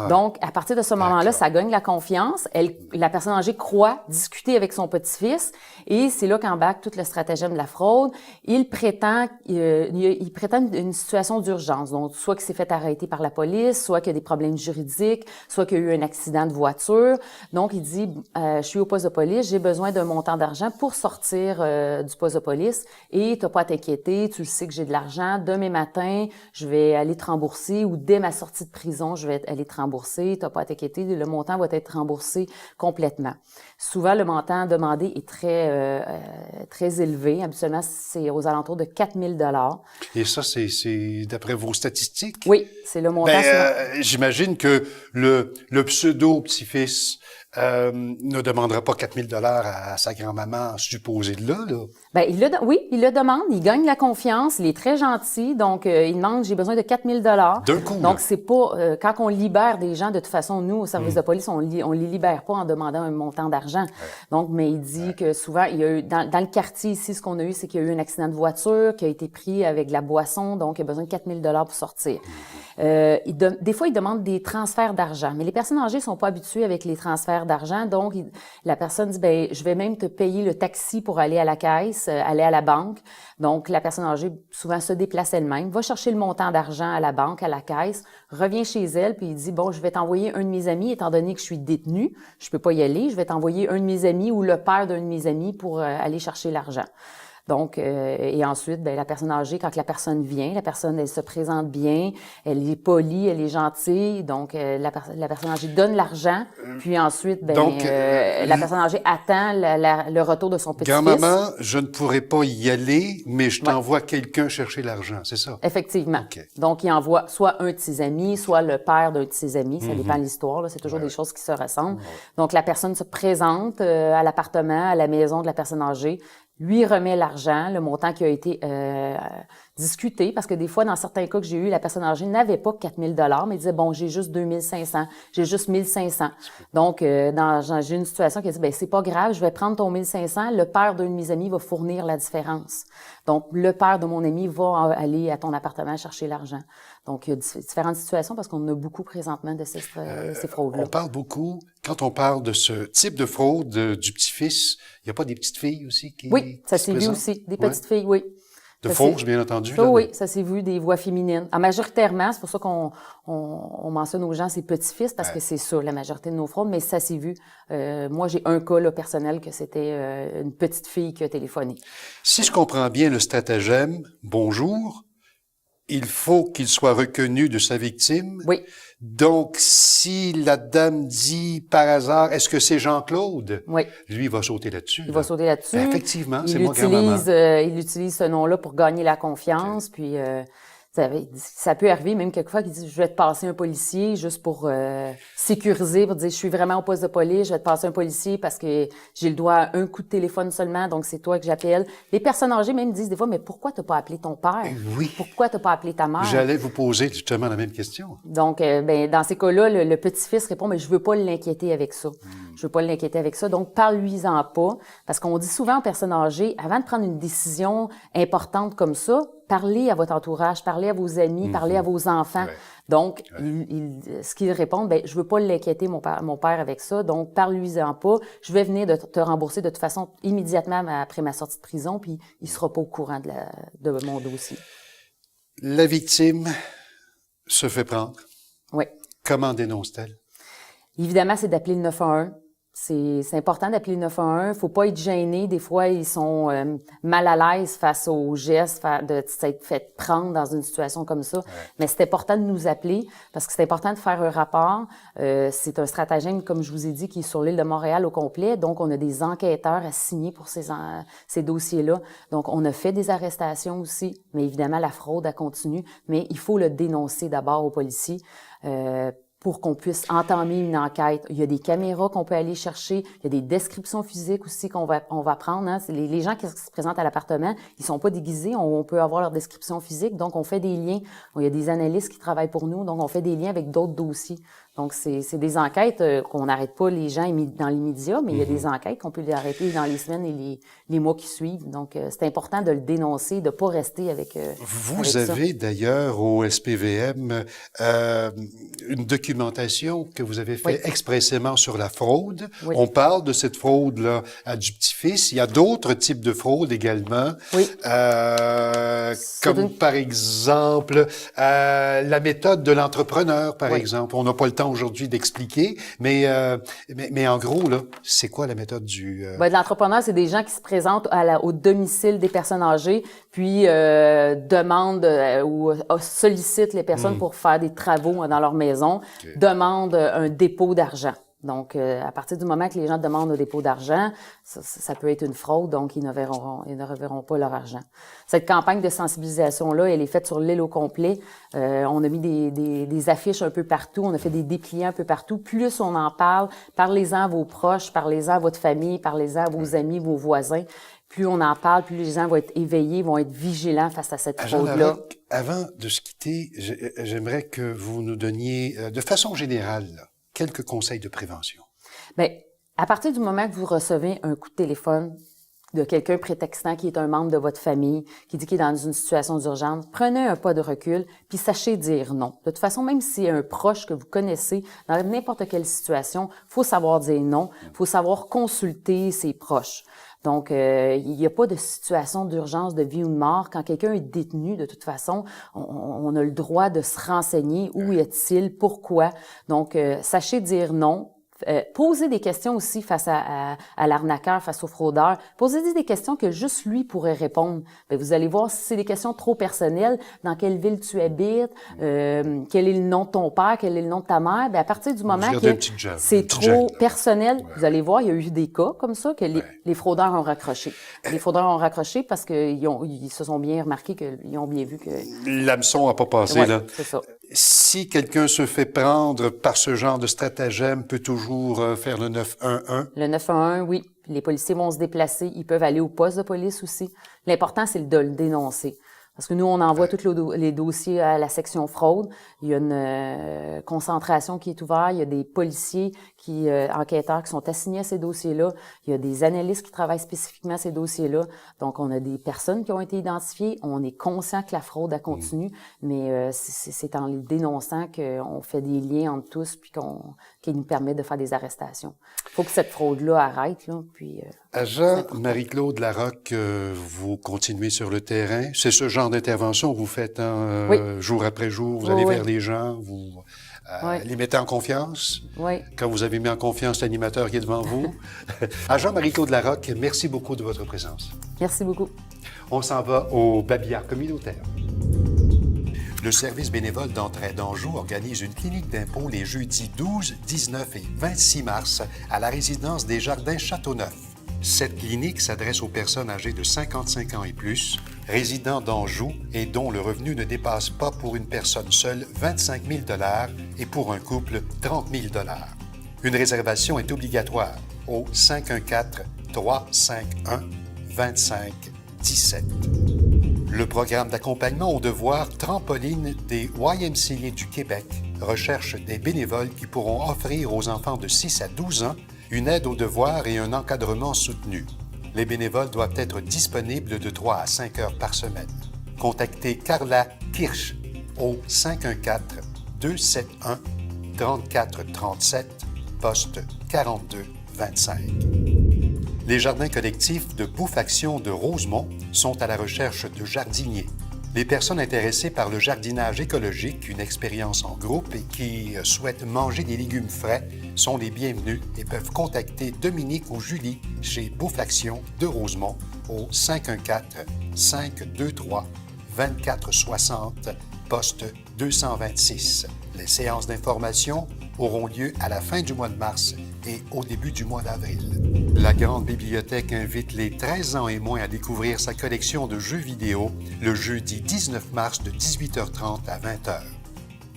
Donc, à partir de ce moment-là, ça gagne la confiance. La personne âgée croit discuter avec son petit-fils et c'est là qu'embarque tout le stratagème de la fraude. Il prétend une situation d'urgence. Donc, soit qu'il s'est fait arrêter par la police, soit qu'il y a des problèmes juridiques, soit qu'il y a eu un accident de voiture. Donc, il dit, je suis au poste de police, j'ai besoin d'un montant d'argent pour sortir du poste de police et t'as pas à t'inquiéter, tu le sais que j'ai de l'argent. Demain matin, je vais aller te rembourser ou dès ma sortie de prison, je vais aller te rembourser. T'as pas à t'inquiéter, le montant va être remboursé complètement. Souvent, le montant demandé est très élevé. Habituellement, c'est aux alentours de 4 000 $. Et ça, c'est d'après vos statistiques? Oui, c'est le montant. J'imagine que le pseudo-petit-fils ne demandera pas 4 000 $ à sa grand-maman supposée de là. Ben, il le demande, il gagne la confiance, il est très gentil, donc il demande, j'ai besoin de 4 000 $. D'un coup. Donc, c'est pas, quand on libère des gens, de toute façon, nous, au service de police, on les libère pas en demandant un montant d'argent. Donc, mais il dit que souvent, il y a eu, dans le quartier ici, ce qu'on a eu, c'est qu'il y a eu un accident de voiture qui a été pris avec de la boisson, donc il a besoin de 4 000 $ pour sortir. Des fois, il demande des transferts d'argent, mais les personnes âgées sont pas habituées avec les transferts d'argent, donc la personne dit, ben, je vais même te payer le taxi pour aller à la caisse, aller à la banque. Donc, la personne âgée, souvent, se déplace elle-même, va chercher le montant d'argent à la banque, à la caisse, revient chez elle, puis il dit, bon, je vais t'envoyer un de mes amis, étant donné que je suis détenue, je peux pas y aller, je vais t'envoyer un de mes amis ou le père d'un de mes amis pour aller chercher l'argent. Donc, et ensuite, ben, la personne âgée, quand la personne vient, la personne, elle se présente bien, elle est polie, elle est gentille, donc la personne âgée donne l'argent, puis ensuite, ben, la personne âgée attend le retour de son petit-fils. Grand-maman, je ne pourrais pas y aller, mais je t'envoie quelqu'un chercher l'argent, c'est ça? Effectivement. Okay. Donc, il envoie soit un de ses amis, soit le père d'un de ses amis, ça dépend de l'histoire, là, c'est toujours des choses qui se ressemblent. Donc, la personne se présente à l'appartement, à la maison de la personne âgée, lui remet l'argent, le montant qui a été discuté, parce que des fois, dans certains cas que j'ai eu, la personne âgée n'avait pas 4 000 $, mais disait, bon, j'ai juste 2 500, j'ai juste 1 500. Donc, j'ai une situation qui a dit, ben, c'est pas grave, je vais prendre ton 1 500, le père d'un de mes amis va fournir la différence. Donc, le père de mon ami va aller à ton appartement chercher l'argent. Donc, il y a différentes situations parce qu'on en a beaucoup présentement de ces fraudes-là. On parle beaucoup, quand on parle de ce type de fraude du petit-fils, il n'y a pas des petites filles aussi qui Oui, ça s'est vu aussi, des petites filles, oui. De fausses, bien entendu. Ça, oui, ça s'est vu, des voix féminines. Majoritairement, c'est pour ça qu'on mentionne aux gens ces petits-fils, parce que c'est ça, la majorité de nos fraudes, mais ça s'est vu. Moi, j'ai un cas là, personnel que c'était une petite fille qui a téléphoné. Si je comprends bien le stratagème, bonjour, il faut qu'il soit reconnu de sa victime. Oui. Donc, si la dame dit par hasard, est-ce que c'est Jean-Claude? Oui. Lui, il va sauter là-dessus. Il va sauter là-dessus. Effectivement, c'est moi grand-maman. Il utilise ce nom-là pour gagner la confiance. Okay. Puis, ça peut arriver même quelquefois qu'il dit « Je vais te passer un policier juste pour sécuriser, pour dire « Je suis vraiment au poste de police, je vais te passer un policier parce que j'ai le droit à un coup de téléphone seulement, donc c'est toi que j'appelle. » Les personnes âgées même disent des fois « Mais pourquoi t'as pas appelé ton père? Oui. Pourquoi t'as pas appelé ta mère? » J'allais vous poser justement la même question. Donc, dans ces cas-là, le petit-fils répond « Mais je veux pas l'inquiéter avec ça. Je veux pas l'inquiéter avec ça. Donc, parle-lui-en pas. » Parce qu'on dit souvent aux personnes âgées, avant de prendre une décision importante comme ça, parlez à votre entourage, parlez à vos amis, parlez à vos enfants. Ouais. Donc, ce qu'ils répondent, je veux pas l'inquiéter, mon père, avec ça. Donc, parle-lui-en pas. Je vais venir de te rembourser de toute façon immédiatement après ma sortie de prison, puis il sera pas au courant de mon dossier. La victime se fait prendre. Oui. Comment dénonce-t-elle? Évidemment, c'est d'appeler le 911. C'est important d'appeler le 911. Faut pas être gêné. Des fois, ils sont mal à l'aise face aux gestes, de s'être fait prendre dans une situation comme ça. Ouais. Mais c'est important de nous appeler parce que c'est important de faire un rapport. C'est un stratagème, comme je vous ai dit, qui est sur l'île de Montréal au complet. Donc, on a des enquêteurs assignés pour ces dossiers-là. Donc, on a fait des arrestations aussi. Mais évidemment, la fraude, elle continue. Mais il faut le dénoncer d'abord aux policiers. Pour qu'on puisse entamer une enquête. Il y a des caméras qu'on peut aller chercher, il y a des descriptions physiques aussi qu'on va prendre. Hein. Les gens qui se présentent à l'appartement, ils sont pas déguisés, on peut avoir leur description physique, donc on fait des liens. Il y a des analystes qui travaillent pour nous, donc on fait des liens avec d'autres dossiers. Donc, c'est des enquêtes qu'on n'arrête pas les gens dans les médias, mais il y a des enquêtes qu'on peut les arrêter dans les semaines et les mois qui suivent. Donc, c'est important de le dénoncer, de ne pas rester avec Vous avez d'ailleurs au SPVM une documentation que vous avez fait expressément sur la fraude. Oui. On parle de cette fraude-là à du petit-fils. Il y a d'autres types de fraude également. Oui. Comme par exemple la méthode de l'entrepreneur, par exemple. On n'a pas le temps aujourd'hui d'expliquer, mais en gros, là, c'est quoi la méthode du... De l'entrepreneur, c'est des gens qui se présentent au domicile des personnes âgées, puis demandent ou sollicitent les personnes pour faire des travaux dans leur maison, demandent un dépôt d'argent. Donc, à partir du moment que les gens demandent un dépôt d'argent, ça peut être une fraude, donc ils ne reverront pas leur argent. Cette campagne de sensibilisation-là, elle est faite sur l'île au complet. On a mis des affiches un peu partout, on a fait des dépliants un peu partout. Plus on en parle, parlez-en à vos proches, parlez-en à votre famille, parlez-en à vos amis, vos voisins. Plus on en parle, plus les gens vont être éveillés, vont être vigilants face à cette fraude-là. Avant de se quitter, j'aimerais que vous nous donniez, de façon générale, quelques conseils de prévention. Bien, à partir du moment que vous recevez un coup de téléphone de quelqu'un prétextant qui est un membre de votre famille, qui dit qu'il est dans une situation d'urgence, prenez un pas de recul, puis sachez dire non. De toute façon, même si c'est un proche que vous connaissez, dans n'importe quelle situation, faut savoir dire non, faut savoir consulter ses proches. Donc, il n'y a pas de situation d'urgence de vie ou de mort. Quand quelqu'un est détenu, de toute façon, on a le droit de se renseigner. Où est-il? Pourquoi? Donc, sachez dire non. Posez des questions aussi face à l'arnaqueur, face au fraudeur. Posez des questions que juste lui pourrait répondre. Bien, vous allez voir si c'est des questions trop personnelles. Dans quelle ville tu habites? Quel est le nom de ton père? Quel est le nom de ta mère? Bien, à partir du moment que c'est trop personnel, vous allez voir, il y a eu des cas comme ça que les fraudeurs ont raccroché. Les fraudeurs ont raccroché parce qu'ils se sont bien remarqués qu'ils ont bien vu que... L'hameçon n'a pas passé, là. C'est ça. Si quelqu'un se fait prendre par ce genre de stratagème, peut toujours faire le 911? Le 911, oui. Les policiers vont se déplacer. Ils peuvent aller au poste de police aussi. L'important, c'est de le dénoncer. Parce que nous, on envoie tous les dossiers à la section fraude. Il y a une concentration qui est ouverte. Il y a des policiers enquêteurs qui sont assignés à ces dossiers-là. Il y a des analystes qui travaillent spécifiquement à ces dossiers-là. Donc, on a des personnes qui ont été identifiées. On est conscient que la fraude, elle continue. Mais c'est en les dénonçant qu'on fait des liens entre tous puis qui nous permet de faire des arrestations. Il faut que cette fraude-là arrête, là. Puis, Agent Marie-Claude Larocque, vous continuez sur le terrain. C'est ce genre d'intervention que vous faites jour après jour. Vous allez vers les gens, vous les mettez en confiance. Oui. Quand vous avez mis en confiance l'animateur qui est devant vous. Agent Marie-Claude Larocque, merci beaucoup de votre présence. Merci beaucoup. On s'en va au babillard communautaire. Le service bénévole d'entraide d'Anjou organise une clinique d'impôt les jeudis 12, 19 et 26 mars à la résidence des Jardins Châteauneuf. Cette clinique s'adresse aux personnes âgées de 55 ans et plus, résidant d'Anjou et dont le revenu ne dépasse pas pour une personne seule 25 000 $ et pour un couple 30 000 $. Une réservation est obligatoire au 514-351-2517. Le programme d'accompagnement aux devoirs Trampoline des YMCA du Québec recherche des bénévoles qui pourront offrir aux enfants de 6 à 12 ans une aide aux devoirs et un encadrement soutenu. Les bénévoles doivent être disponibles de 3 à 5 heures par semaine. Contactez Carla Kirsch au 514-271-3437, poste 4225. Les jardins collectifs de Bouffaction de Rosemont sont à la recherche de jardiniers. Les personnes intéressées par le jardinage écologique, une expérience en groupe et qui souhaitent manger des légumes frais sont les bienvenus et peuvent contacter Dominique ou Julie chez Bouffaction de Rosemont au 514-523-2460, poste 226. Les séances d'information auront lieu à la fin du mois de mars et au début du mois d'avril. La Grande Bibliothèque invite les 13 ans et moins à découvrir sa collection de jeux vidéo le jeudi 19 mars de 18h30 à 20h.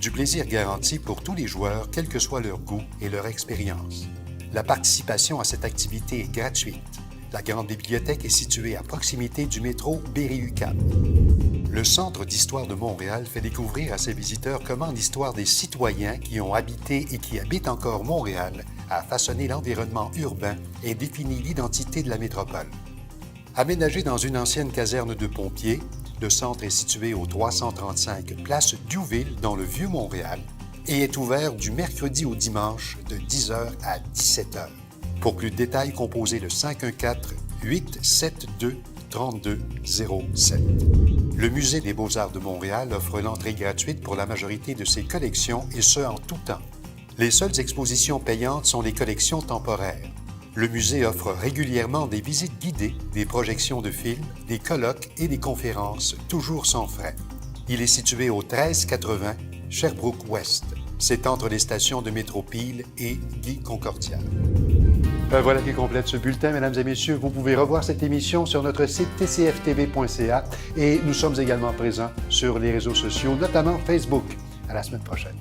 Du plaisir garanti pour tous les joueurs, quel que soit leur goût et leur expérience. La participation à cette activité est gratuite. La Grande Bibliothèque est située à proximité du métro Berry-UQAM. Le Centre d'histoire de Montréal fait découvrir à ses visiteurs comment l'histoire des citoyens qui ont habité et qui habitent encore Montréal a façonné l'environnement urbain et défini l'identité de la métropole. Aménagé dans une ancienne caserne de pompiers, le centre est situé au 335 place Diouville dans le Vieux-Montréal et est ouvert du mercredi au dimanche de 10h à 17h. Pour plus de détails, composez le 514-872-3207. Le Musée des Beaux-Arts de Montréal offre l'entrée gratuite pour la majorité de ses collections et ce en tout temps. Les seules expositions payantes sont les collections temporaires. Le musée offre régulièrement des visites guidées, des projections de films, des colloques et des conférences, toujours sans frais. Il est situé au 1380 Sherbrooke-Ouest. C'est entre les stations de métro Peel et Guy-Concordia. Voilà qui complète ce bulletin, mesdames et messieurs. Vous pouvez revoir cette émission sur notre site tcftv.ca et nous sommes également présents sur les réseaux sociaux, notamment Facebook. À la semaine prochaine.